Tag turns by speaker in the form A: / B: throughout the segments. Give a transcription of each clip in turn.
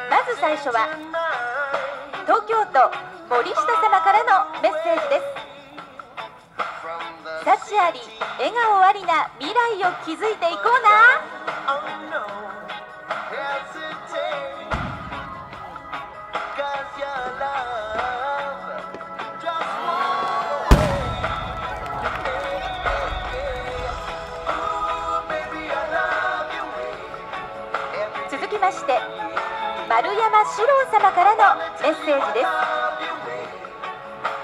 A: まず最初は東京都森下様からのメッセージです。幸あり笑顔ありな未来を築いていこうな。続きまして丸山史郎様からのメッセージです。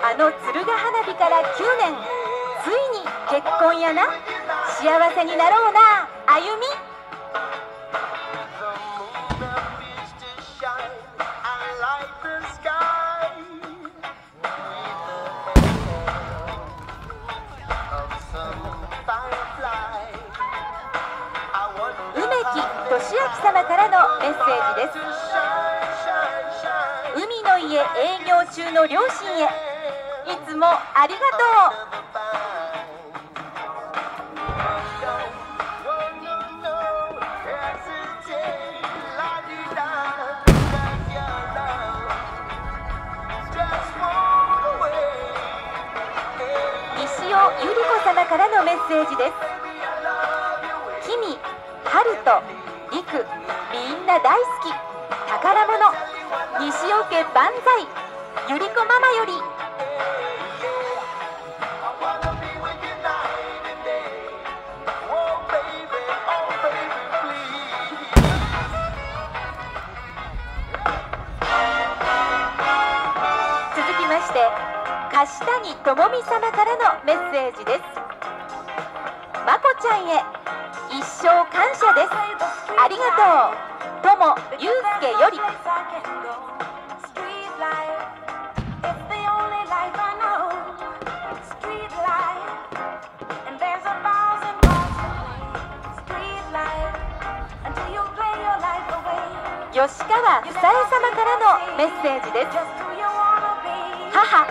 A: あの敦賀花火から9年、ついに結婚やな。幸せになろうな歩み。梅木俊明様からのメッセージです。海の家営業中の両親へ、いつもありがとう。西尾ゆり子様からのメッセージです。君、春と陸、みんな大好き。宝物、西尾家万歳。ゆり子ママより。続きまして樫谷智美様からのメッセージです。まこちゃんへ一生感謝です。ありがとう。友祐介より。吉川房江様からのメッセージです。母、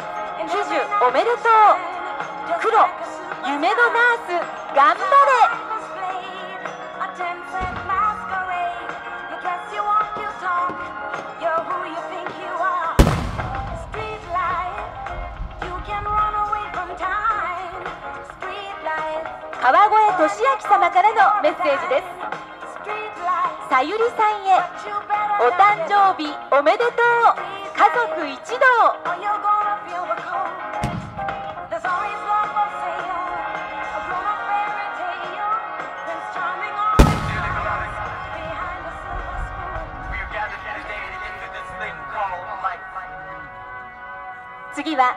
A: 喜寿おめでとう。黒、夢のナース頑張れ。川越俊明様からのメッセージです。さゆりさんへお誕生日おめでとう。家族一同。次は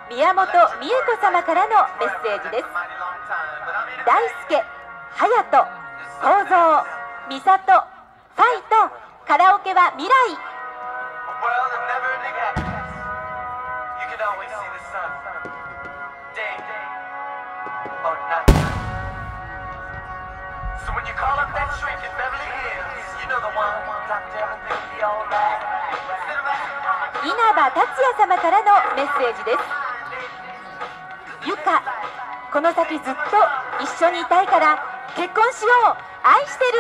A: 宮本美恵子様からのメッセージです。大輔、隼人、幸三、美里、ファイとカラオケは未来。稲葉達也様からのメッセージです。ゆか、この先ずっと一緒にいたいから結婚しよう。愛してる。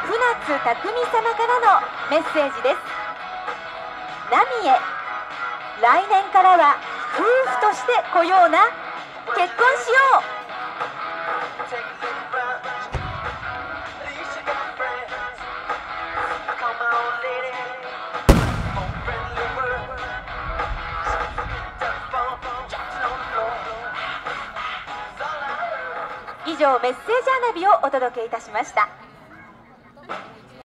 A: 船津匠様からのメッセージです。ナミへ、来年からは夫婦として来ような。結婚しよう。以上、メッセージ花火をお届けいたしました。